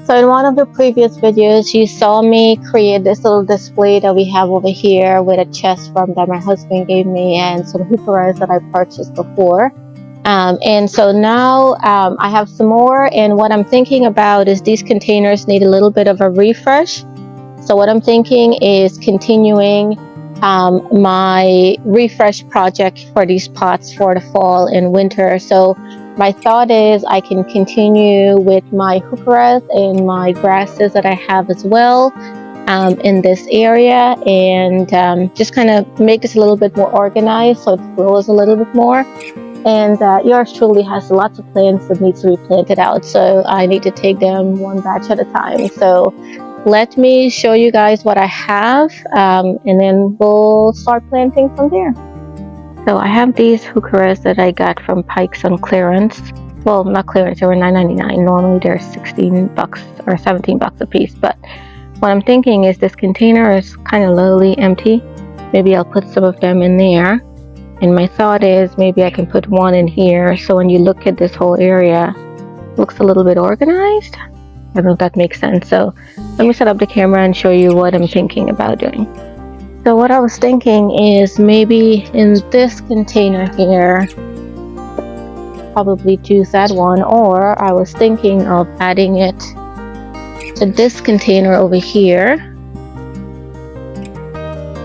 So in one of the previous videos, you saw me create this little display that we have over here with a chest from that my husband gave me and some heucheras that I purchased before. And so now I have some more, and what I'm thinking about is these containers need a little bit of a refresh. So what I'm thinking is continuing my refresh project for these pots for the fall and winter. So my thought is I can continue with my heucheras and my grasses that I have as well in this area, and just kind of make this a little bit more organized so it grows a little bit more. And yours truly has lots of plants that need to be planted out, so I need to take them one batch at a time. So let me show you guys what I have, and then we'll start planting from there. So I have these heucheras that I got from Pike's on clearance. Well, not clearance, they were $9.99. Normally they're $16 or $17 a piece. But what I'm thinking is this container is kind of lowly empty. Maybe I'll put some of them in there. And my thought is maybe I can put one in here, so when you look at this whole area, it looks a little bit organized. I don't know if that makes sense. So let me set up the camera and show you what I'm thinking about doing. So what I was thinking is maybe in this container here, probably choose that one, or I was thinking of adding it to this container over here.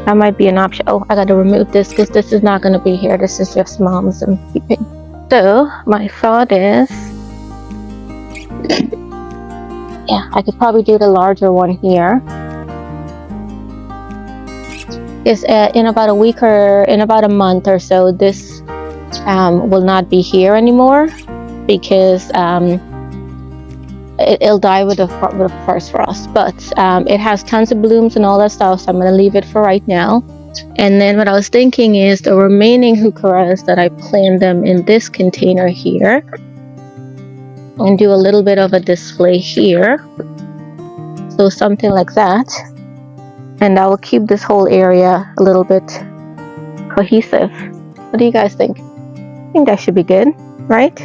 That might be an option. Oh, I gotta remove this because this is not gonna be here. This is just Mom's I'm keeping. So my thought is, yeah, I could probably do the larger one here. Is in about a week or in about a month or so, this will not be here anymore because it'll die with the first frost. But it has tons of blooms and all that stuff, so I'm going to leave it for right now. And then what I was thinking is the remaining heucheras that I planted them in this container here, and do a little bit of a display here, so something like that. And that will keep this whole area a little bit cohesive. What do you guys think? I think that should be good, right?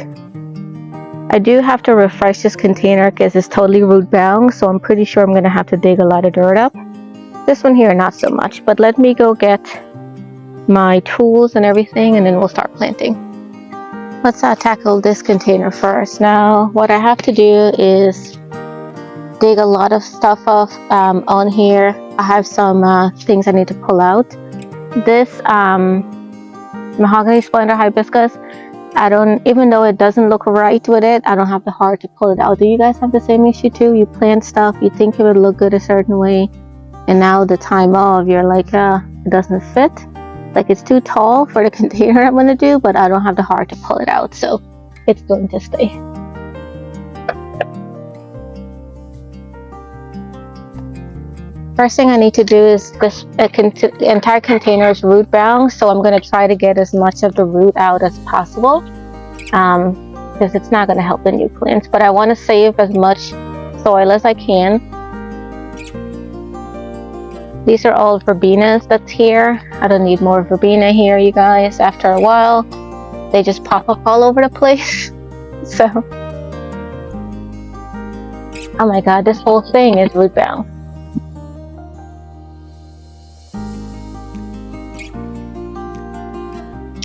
I do have to refresh this container because it's totally root bound, so I'm pretty sure I'm going to have to dig a lot of dirt up. This one here, not so much, but let me go get my tools and everything, and then we'll start planting. Let's tackle this container first. Now, what I have to do is dig a lot of stuff off on here. I have some things I need to pull out. This mahogany splendor hibiscus, I don't, even though it doesn't look right with it, I don't have the heart to pull it out. Do you guys have the same issue too? You plant stuff, you think it would look good a certain way, and now the time of, you're like, it doesn't fit. Like it's too tall for the container I'm gonna do, but I don't have the heart to pull it out, so it's going to stay. First thing I need to do is this the entire container is root bound, so I'm going to try to get as much of the root out as possible because it's not going to help the new plants, but I want to save as much soil as I can. These are all verbenas that's here. I don't need more verbena here, you guys. After a while they just pop up all over the place. So oh my god, this whole thing is root bound.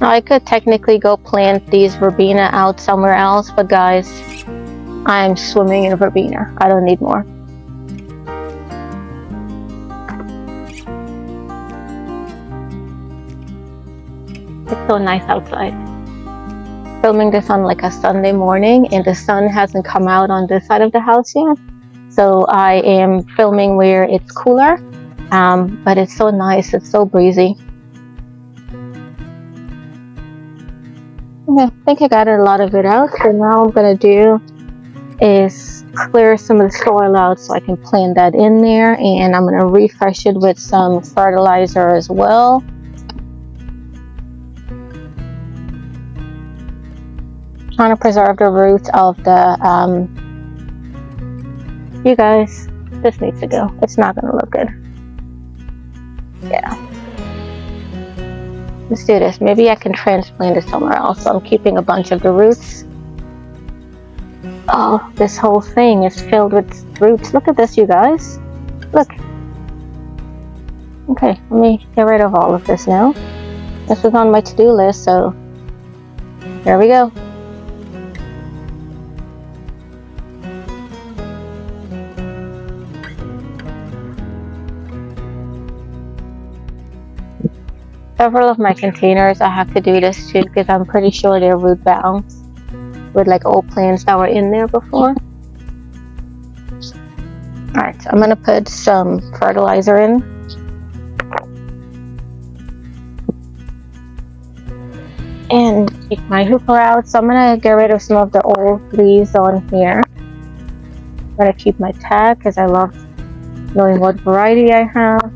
I could technically go plant these verbena out somewhere else, but guys, I'm swimming in verbena. I don't need more. It's so nice outside. Filming this on like a Sunday morning, and the sun hasn't come out on this side of the house yet. So I am filming where it's cooler, but it's so nice, it's so breezy. Okay, I think I got a lot of it out, so now what I'm going to do is clear some of the soil out so I can plant that in there, and I'm going to refresh it with some fertilizer as well. Trying to preserve the roots of the, you guys, this needs to go. It's not going to look good. Yeah. Let's do this. Maybe I can transplant it somewhere else. So I'm keeping a bunch of the roots. Oh, this whole thing is filled with roots. Look at this, you guys. Look. Okay, let me get rid of all of this now. This was on my to-do list, so here we go. Several of my containers I have to do this too because I'm pretty sure they're root bound with like old plants that were in there before. Alright, so I'm gonna put some fertilizer in. And take my Heuchera out. So I'm gonna get rid of some of the old leaves on here. I'm gonna keep my tag because I love knowing what variety I have.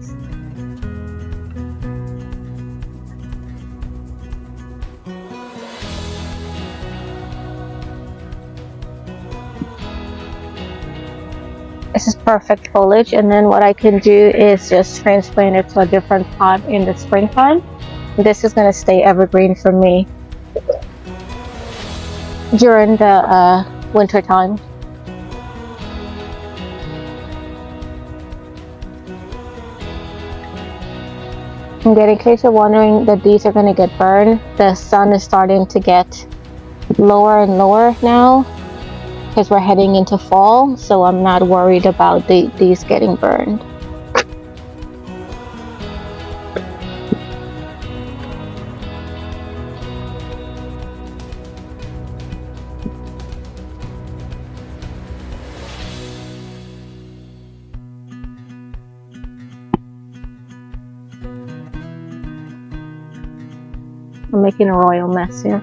This is perfect foliage, and then what I can do is just transplant it to a different pot in the springtime. This is going to stay evergreen for me during the winter time. And in case you're wondering that these are going to get burned, the sun is starting to get lower and lower now because we're heading into fall, so I'm not worried about these getting burned. I'm making a royal mess here.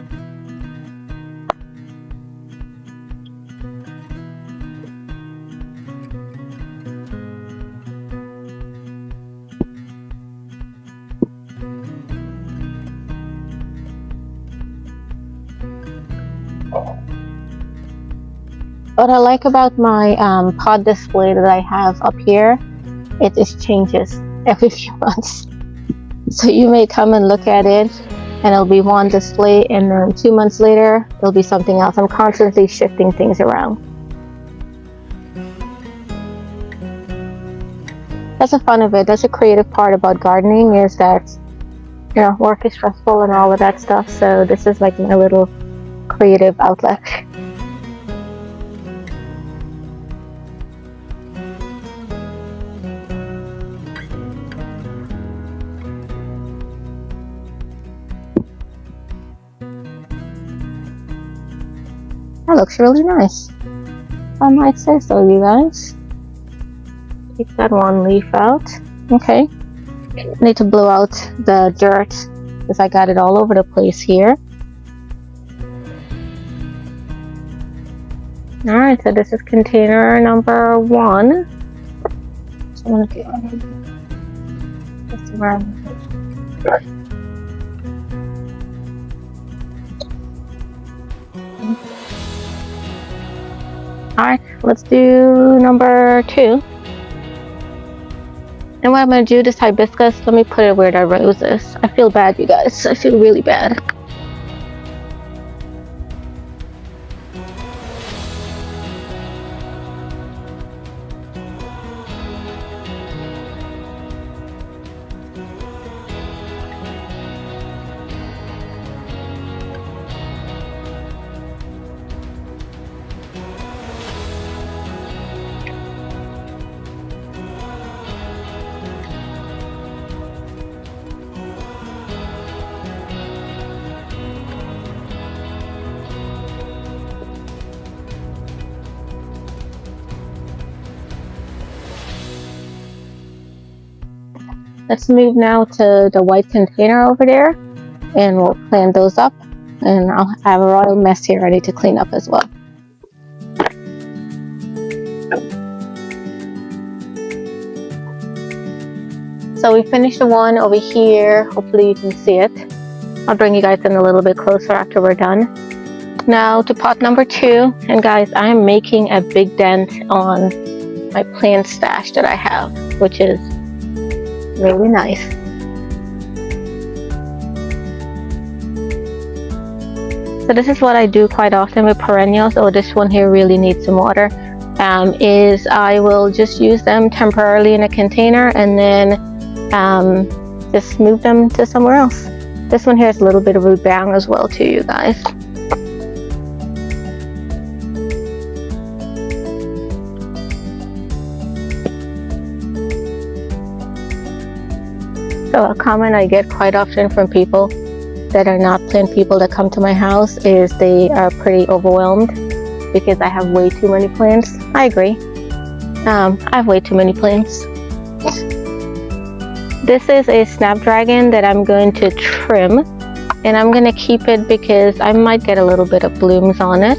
What I like about my pod display that I have up here, it just changes every few months. So you may come and look at it and it'll be one display, and then 2 months later it'll be something else. I'm constantly shifting things around. That's the fun of it. That's the creative part about gardening, is that, you know, work is stressful and all of that stuff, so this is like my little creative outlet. That looks really nice. I might say so, you guys. Take that one leaf out. Okay. I need to blow out the dirt because I got it all over the place here. Alright, so this is container number 1. So I'm going to do this around. Alright, let's do number 2. And what I'm going to do, this hibiscus, let me put it where the rose is. I feel bad, you guys. I feel really bad. Let's move now to the white container over there, and we'll plant those up, and I'll have a royal mess here ready to clean up as well. So we finished the one over here. Hopefully you can see it. I'll bring you guys in a little bit closer after we're done. Now to pot number 2, and guys, I'm making a big dent on my plant stash that I have, which is really nice. So this is what I do quite often with perennials. Oh, this one here really needs some water. Is I will just use them temporarily in a container and then just move them to somewhere else. This one here is a little bit of root bound as well too, you guys. So a comment I get quite often from people that are not plant people that come to my house is they are pretty overwhelmed because I have way too many plants. I agree. I have way too many plants. This is a snapdragon that I'm going to trim, and I'm going to keep it because I might get a little bit of blooms on it.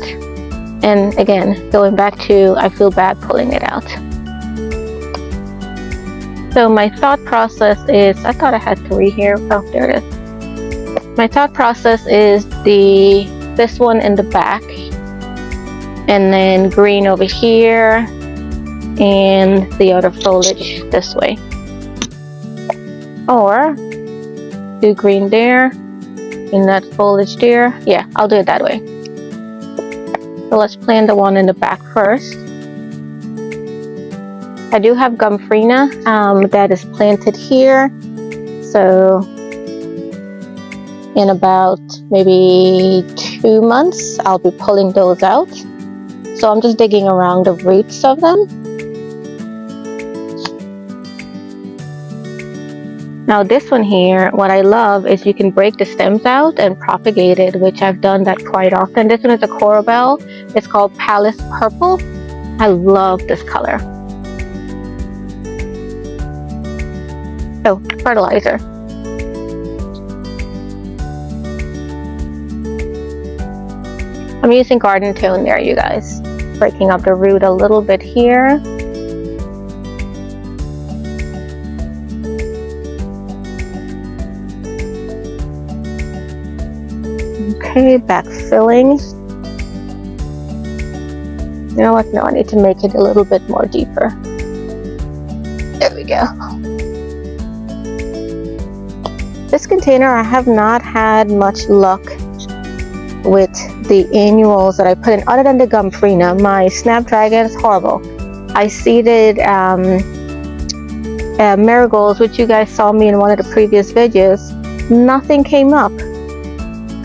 And again, going back to, I feel bad pulling it out. So my thought process is, I thought I had 3 here. Oh, there it is. My thought process is this one in the back, and then green over here, and the other foliage this way. Or do green there, and that foliage there. Yeah, I'll do it that way. So let's plant the one in the back first. I do have Gumfrina that is planted here. So in about maybe 2 months, I'll be pulling those out. So I'm just digging around the roots of them. Now this one here, what I love is you can break the stems out and propagate it, which I've done that quite often. This one is a Corabelle. It's called Palace Purple. I love this color. Oh, fertilizer. I'm using Garden Tone there, you guys. Breaking up the root a little bit here. Okay, backfilling. You know what? No, I need to make it a little bit more deeper. There we go. This container, I have not had much luck with the annuals that I put in, other than the Gumfrina. My Snapdragon is horrible. I seeded marigolds, which you guys saw me in one of the previous videos. Nothing came up,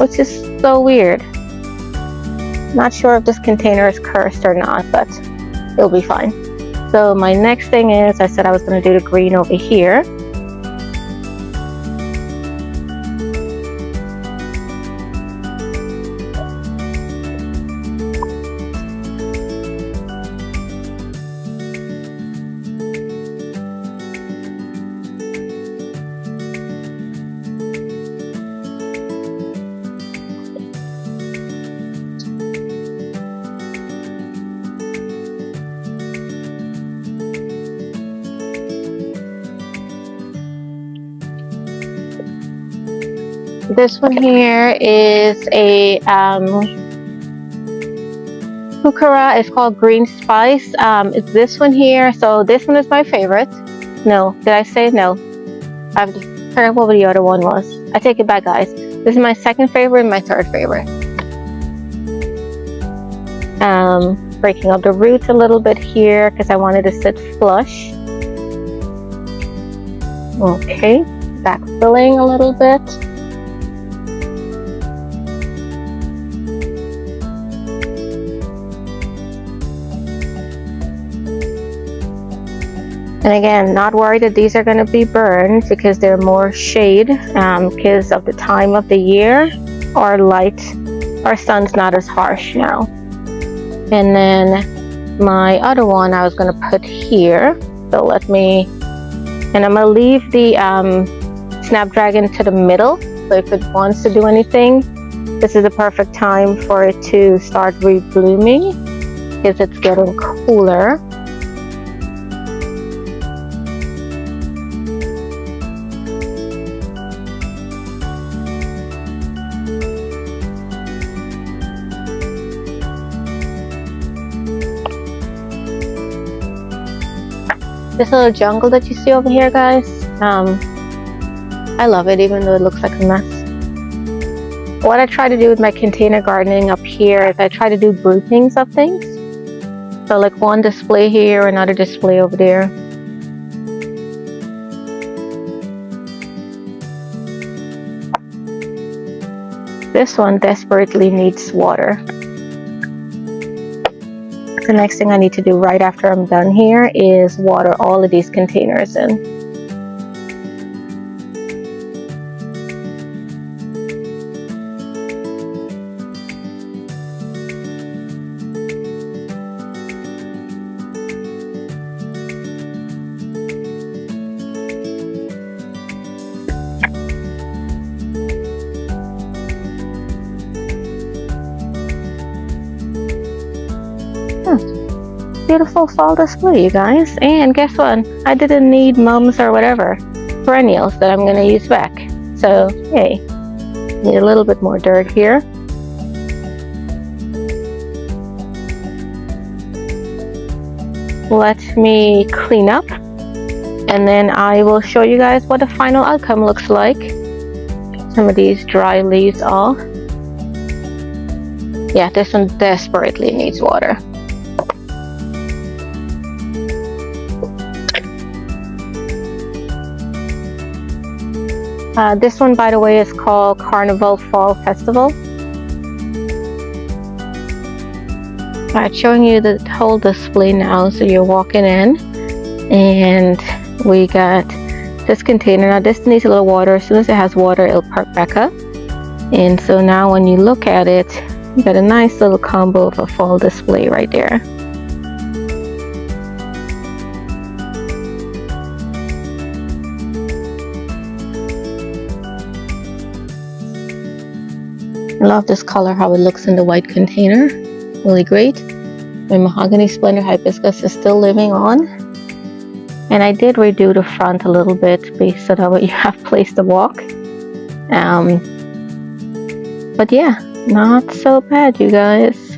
which is so weird. Not sure if this container is cursed or not, but it'll be fine. So my next thing is, I said I was going to do the green over here. This one here is a Heuchera. It's called Green Spice. It's this one here. So this one is my favorite. No, did I say no? I have to turn up what the other one was. I take it back, guys. This is my second favorite and my third favorite. Breaking up the roots a little bit here because I wanted to sit flush. Okay, backfilling a little bit. And again, not worried that these are going to be burned because they're more shade because of the time of the year. Our light, our sun's not as harsh now. And then my other one I was going to put here. So let me, and I'm going to leave the Snapdragon to the middle. So if it wants to do anything, this is a perfect time for it to start reblooming because it's getting cooler. This little jungle that you see over here, guys, I love it even though it looks like a mess. What I try to do with my container gardening up here is I try to do groupings of things. So like one display here, another display over there. This one desperately needs water. The next thing I need to do right after I'm done here is water all of these containers in. Beautiful fall display, you guys. And guess what? I didn't need mums or whatever perennials that I'm gonna use back. So yay. Need a little bit more dirt here. Let me clean up, and then I will show you guys what the final outcome looks like. Some of these dry leaves off. Yeah, this one desperately needs water. This one, by the way, is called Carnival Fall Festival. Alright, showing you the whole display now. So you're walking in, and we got this container. Now this needs a little water. As soon as it has water, it'll perk back up. And so now when you look at it, you got a nice little combo of a fall display right there. I love this color, how it looks in the white container. Really great. My mahogany splendor hibiscus is still living on. And I did redo the front a little bit based so that way you have place to walk. But yeah, not so bad, you guys.